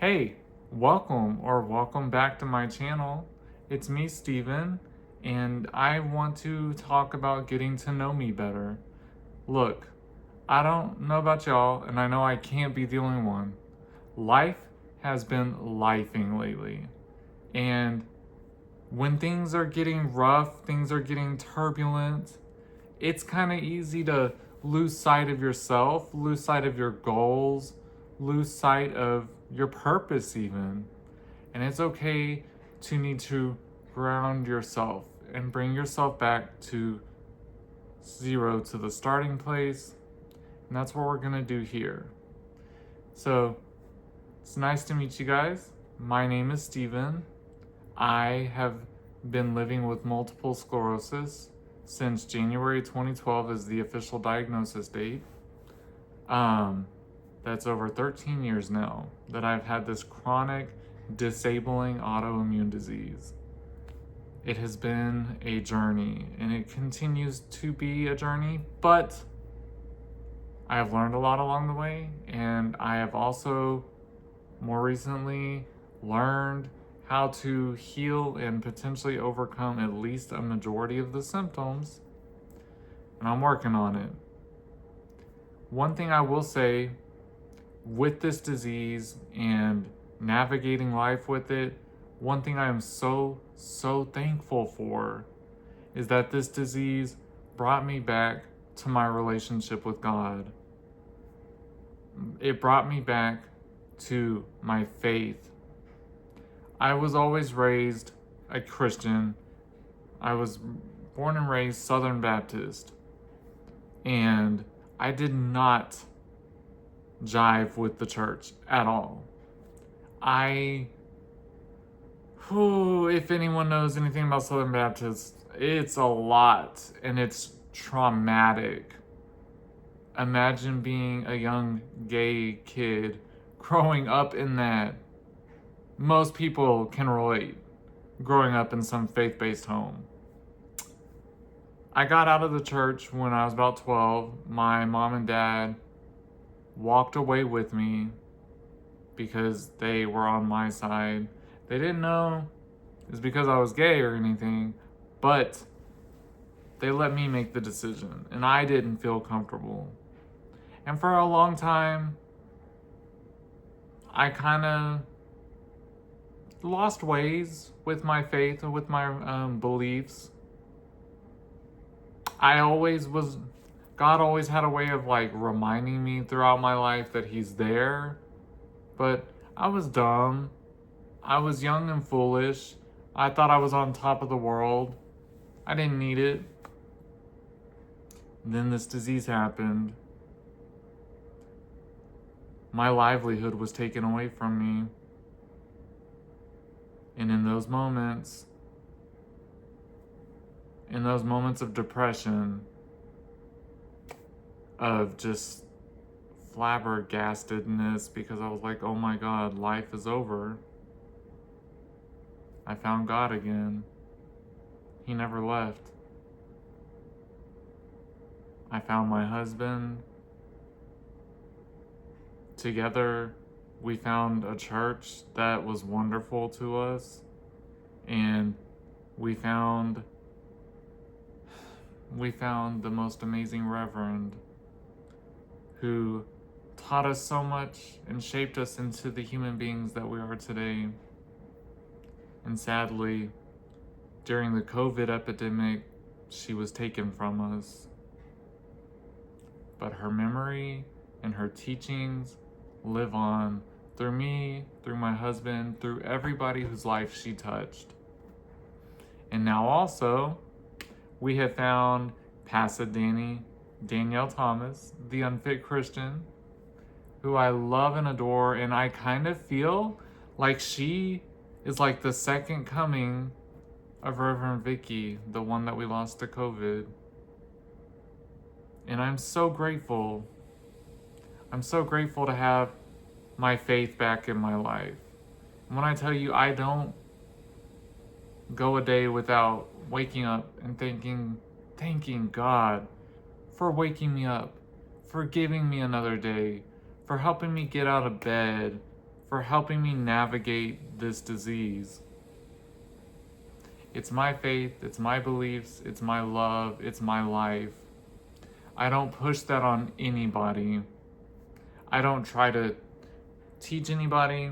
Hey, welcome back to my channel. It's me, Steven, and I want to talk about getting to know me better. Look, I don't know about y'all, and I know I can't be the only one. Life has been lifing lately, and when things are getting rough, things are getting turbulent, it's kind of easy to lose sight of yourself, lose sight of your goals, lose sight of your purpose, even. And it's okay to need to ground yourself and bring yourself back to zero, to the starting place. And that's what we're going to do here. So it's nice to meet you guys. My name is Steven. I have been living with multiple sclerosis since January 2012 is the official diagnosis date. That's over 13 years now that I've had this chronic, disabling autoimmune disease. It has been a journey, and it continues to be a journey, but I have learned a lot along the way, and I have also more recently learned how to heal and potentially overcome at least a majority of the symptoms, and I'm working on it. One thing I will say with this disease and navigating life with it, one thing I am so thankful for is that this disease brought me back to my relationship with God. It brought me back to my faith. I was always raised a Christian. I was born and raised Southern Baptist, and I did not jive with the church at all. If anyone knows anything about Southern Baptist, it's a lot and it's traumatic. Imagine being a young gay kid growing up in that. Most people can relate growing up in some faith-based home. I got out of the church when I was about 12. My mom and dad walked away with me because they were on my side. They didn't know it's because I was gay or anything, but they let me make the decision, and I didn't feel comfortable. And for a long time, I kind of lost ways with my faith and with my beliefs. God always had a way of reminding me throughout my life that He's there, but I was dumb. I was young and foolish. I thought I was on top of the world. I didn't need it. And then this disease happened. My livelihood was taken away from me. And in those moments of depression, of just flabbergastedness, because I was like, oh my God, life is over, I found God again. He never left. I found my husband. Together, we found a church that was wonderful to us, and we found the most amazing reverend who taught us so much and shaped us into the human beings that we are today. And sadly, during the COVID epidemic, she was taken from us. But her memory and her teachings live on through me, through my husband, through everybody whose life she touched. And now also, we have found Pastor Danielle Thomas, the unfit Christian, who I love and adore, and I kind of feel like she is like the second coming of Reverend Vicky, the one that we lost to COVID. And I'm so grateful. I'm so grateful to have my faith back in my life. And when I tell you, I don't go a day without waking up and thanking God for waking me up, for giving me another day, for helping me get out of bed, for helping me navigate this disease. It's my faith, it's my beliefs, it's my love, it's my life. I don't push that on anybody. I don't try to teach anybody.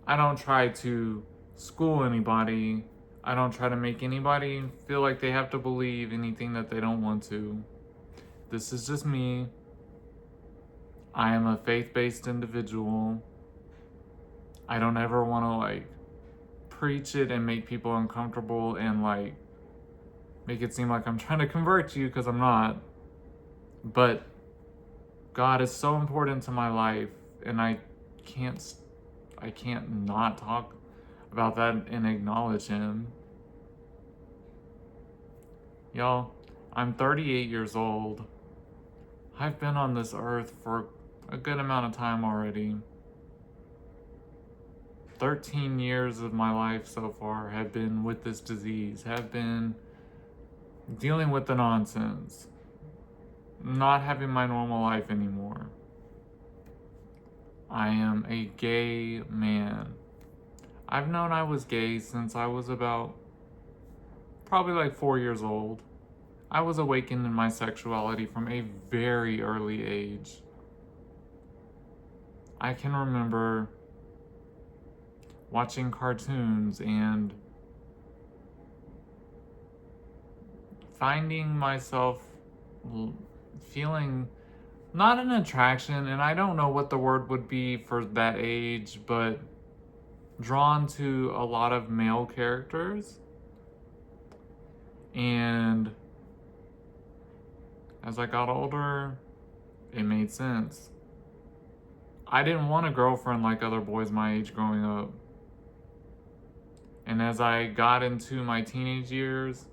I don't try to school anybody. I don't try to make anybody feel like they have to believe anything that they don't want to. This is just me. I am a faith-based individual. I don't ever want to preach it and make people uncomfortable and make it seem like I'm trying to convert you, because I'm not. But God is so important to my life, and I can't not talk about that and acknowledge him. Y'all, I'm 38 years old. I've been on this earth for a good amount of time already. 13 years of my life so far have been with this disease, have been dealing with the nonsense, not having my normal life anymore. I am a gay man. I've known I was gay since I was about probably 4 years old. I was awakened in my sexuality from a very early age. I can remember watching cartoons and finding myself feeling not an attraction, and I don't know what the word would be for that age, but drawn to a lot of male characters. And as I got older, it made sense. I didn't want a girlfriend like other boys my age growing up. And as I got into my teenage years,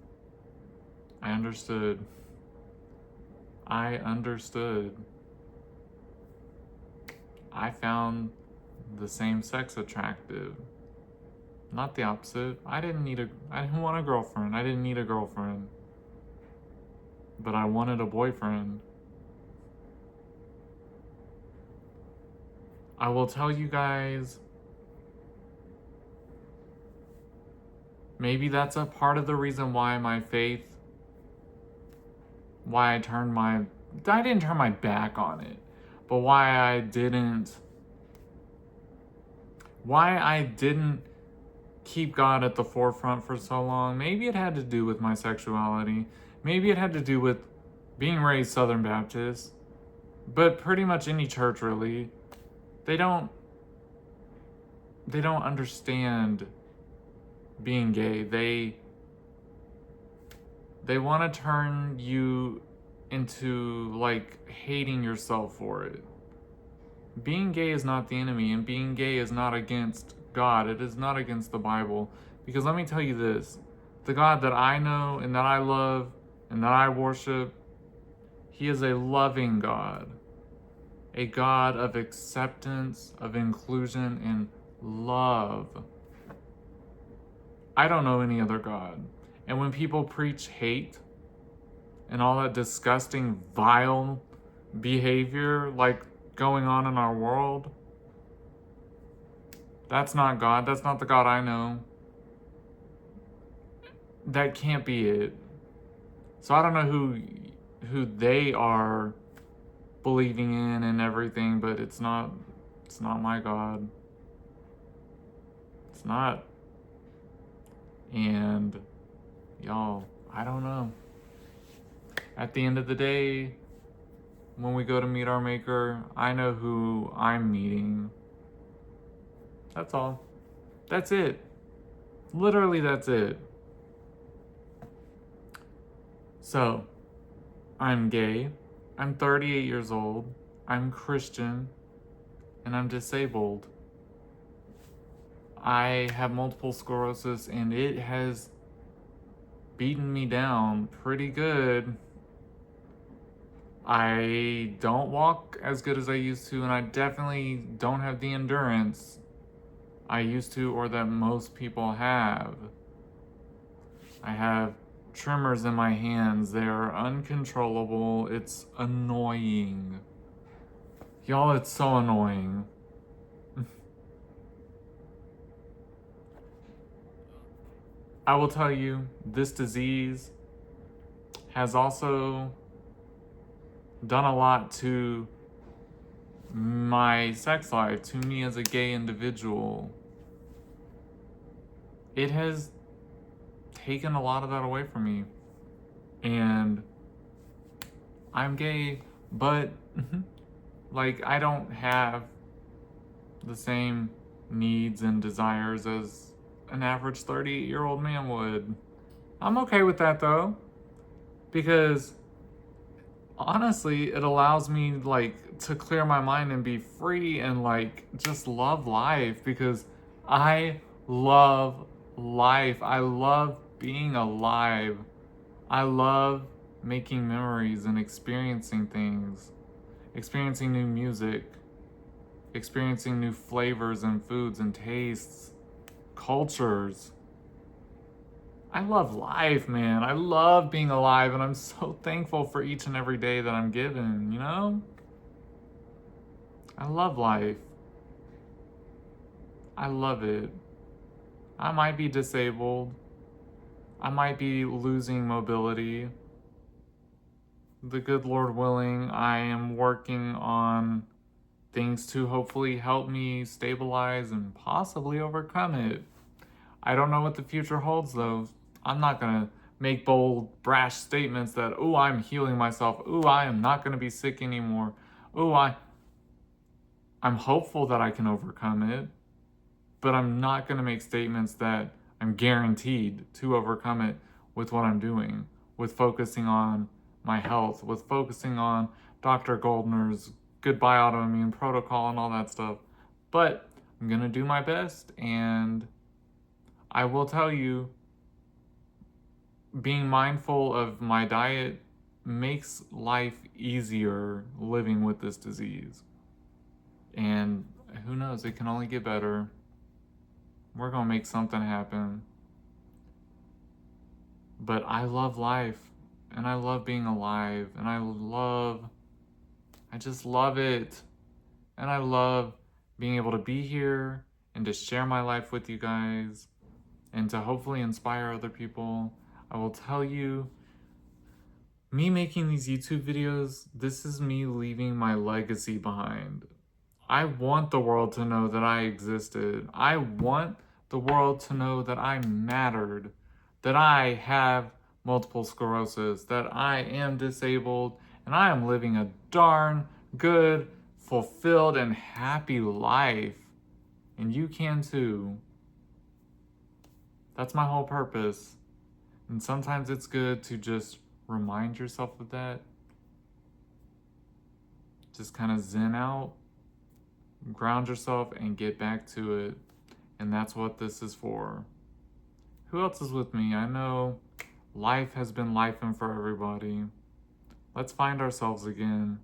I understood. I found the same sex attractive, not the opposite. I didn't want a girlfriend. I didn't need a girlfriend. But I wanted a boyfriend. I will tell you guys, maybe that's a part of the reason why my faith, I didn't turn my back on it, but why I didn't keep God at the forefront for so long. Maybe it had to do with my sexuality. Maybe it had to do with being raised Southern Baptist, but pretty much any church really, they don't understand being gay. They want to turn you into hating yourself for it. Being gay is not the enemy, and being gay is not against God. It is not against the Bible. Because let me tell you this, the God that I know and that I love and that I worship, he is a loving God. A God of acceptance, of inclusion, and love. I don't know any other God. And when people preach hate and all that disgusting, vile behavior going on in our world, that's not God. That's not the God I know. That can't be it. So I don't know who they are believing in and everything, but it's not my God. It's not. And y'all, I don't know. At the end of the day, when we go to meet our Maker, I know who I'm meeting. That's all. That's it. Literally, that's it. So, I'm gay. I'm 38 years old. I'm Christian. And I'm disabled. I have multiple sclerosis, and it has beaten me down pretty good. I don't walk as good as I used to, and I definitely don't have the endurance I used to or that most people have. I have tremors in my hands. They are uncontrollable. It's annoying. Y'all, it's so annoying. I will tell you, this disease has also done a lot to my sex life, to me as a gay individual. It has taken a lot of that away from me. And I'm gay, but like I don't have the same needs and desires as an average 38-year-old man would. I'm okay with that though, because honestly, it allows me like to clear my mind and be free and like just love life, because I love life. I love being alive. I love making memories and experiencing things, experiencing new music, experiencing new flavors and foods and tastes, cultures. I love life, man. I love being alive, and I'm so thankful for each and every day that I'm given, you know? I love life. I love it. I might be disabled. I might be losing mobility. The good Lord willing, I am working on things to hopefully help me stabilize and possibly overcome it. I don't know what the future holds though. I'm not gonna make bold, brash statements that, oh, I'm healing myself. Oh, I am not gonna be sick anymore. Oh, I'm hopeful that I can overcome it, but I'm not gonna make statements that I'm guaranteed to overcome it with what I'm doing, with focusing on my health, with focusing on Dr. Goldner's goodbye autoimmune protocol and all that stuff. But I'm gonna do my best, and I will tell you, being mindful of my diet makes life easier living with this disease. And who knows, it can only get better. We're gonna make something happen. But I love life, and I love being alive, and I just love it. And I love being able to be here and to share my life with you guys and to hopefully inspire other people. I will tell you, me making these YouTube videos, this is me leaving my legacy behind. I want the world to know that I existed. I want the world to know that I mattered, that I have multiple sclerosis, that I am disabled, and I am living a darn good, fulfilled, and happy life. And you can too. That's my whole purpose. And sometimes it's good to just remind yourself of that. Just kind of zen out, ground yourself, and get back to it. And that's what this is for. Who else is with me? I know life has been lifing for everybody. Let's find ourselves again.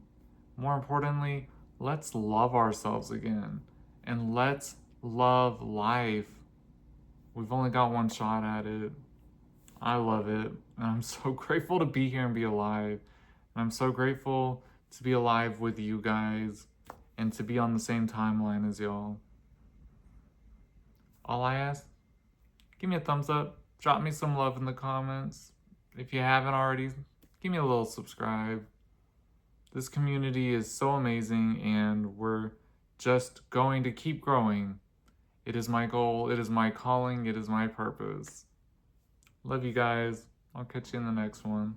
More importantly, let's love ourselves again. And let's love life. We've only got one shot at it. I love it. And I'm so grateful to be here and be alive. And I'm so grateful to be alive with you guys and to be on the same timeline as y'all. All I ask, give me a thumbs up. Drop me some love in the comments. If you haven't already, give me a little subscribe. This community is so amazing, and we're just going to keep growing. It is my goal, it is my calling, it is my purpose. Love you guys. I'll catch you in the next one.